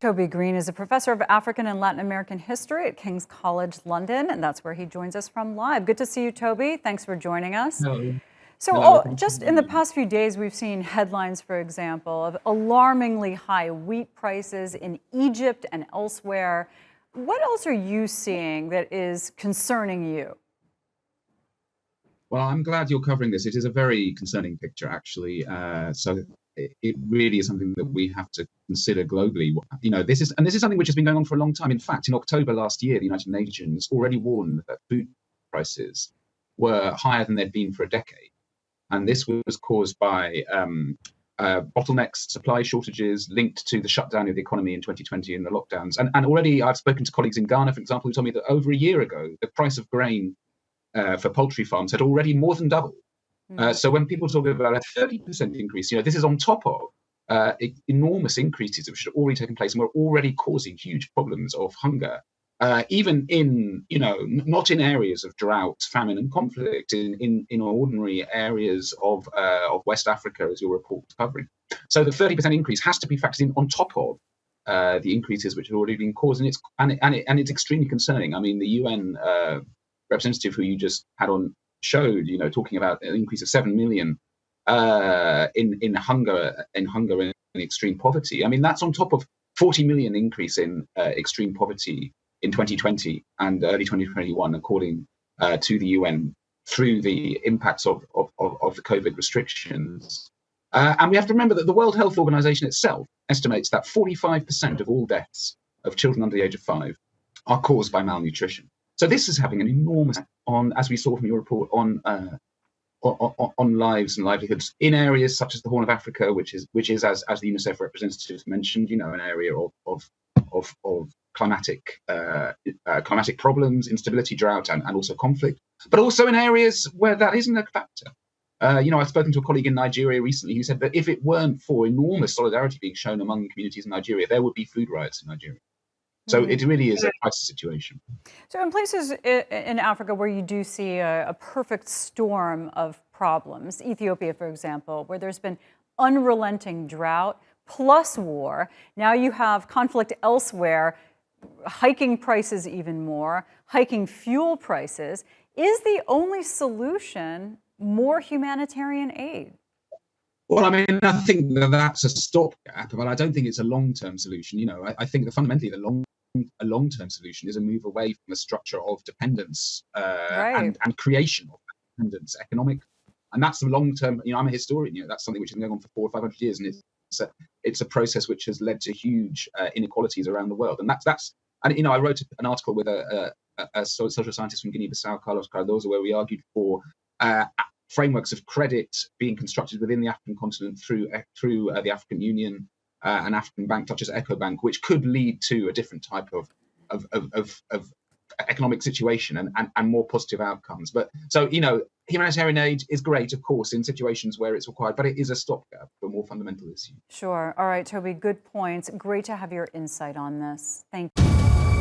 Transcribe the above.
Toby Green is a professor of African and Latin American history at King's College London, and that's where he joins us from live. Good to see you, Toby. Thanks for joining us. Hello. So Hello. Thanks for just in having the me. past few days, we've seen headlines, for example, of alarmingly high wheat prices in Egypt and elsewhere. What else are you seeing that is concerning you? Well, I'm glad you're covering this. It is a very concerning picture, actually. So it really is something that we have to consider globally. You know, this is something which has been going on for a long time. In fact, in October last year, the United Nations already warned that food prices were higher than they'd been for a decade, and this was caused by bottlenecks, supply shortages linked to the shutdown of the economy in 2020 and the lockdowns. And already I've spoken to colleagues in Ghana, for example, who told me that over a year ago, the price of grain for poultry farms had already more than doubled. So when people talk about a 30% increase, you know, this is on top of enormous increases which had already taken place and were already causing huge problems of hunger, even in, you know, not in areas of drought, famine, and conflict, in ordinary areas of West Africa, as your report is covering. So the 30% increase has to be factored in on top of the increases which had already been caused, and it's extremely concerning. I mean, the UN representative who you just had on showed, you know, talking about an increase of 7 million in hunger and extreme poverty. I mean, that's on top of 40 million increase in extreme poverty in 2020 and early 2021, according to the UN, through the impacts of the COVID restrictions. And we have to remember that the World Health Organization itself estimates that 45% of all deaths of children under the age of 5 are caused by malnutrition. So this is having an enormous impact on, as we saw from your report, on lives and livelihoods in areas such as the Horn of Africa, which is as the UNICEF representative mentioned, you know, an area of climatic problems, instability, drought, and also conflict, but also in areas where that isn't a factor. You know, I've spoken to a colleague in Nigeria recently who said that if it weren't for enormous solidarity being shown among communities in Nigeria, there would be food riots in Nigeria. So it really is a crisis situation. So in places in Africa where you do see a perfect storm of problems, Ethiopia, for example, where there's been unrelenting drought plus war, now you have conflict elsewhere, hiking prices even more, hiking fuel prices. Is the only solution more humanitarian aid? Well, I mean, I think that's a stopgap, but I don't think it's a long-term solution. You know, I think that fundamentally a long-term solution is a move away from a structure of dependence Right. and creation of dependence, economic, and that's the long-term. You know, I'm a historian. You know, that's something which has been going on for 400 or 500 years, and it's a process which has led to huge inequalities around the world. And and you know, I wrote an article with a social scientist from Guinea-Bissau, Carlos Cardozo, where we argued for frameworks of credit being constructed within the African continent through the African Union, an African bank such as EcoBank, which could lead to a different type of economic situation and more positive outcomes. But so, you know, humanitarian aid is great, of course, in situations where it's required, but it is a stopgap for a more fundamental issue. Sure. All right, Toby, good points. Great to have your insight on this. Thank you.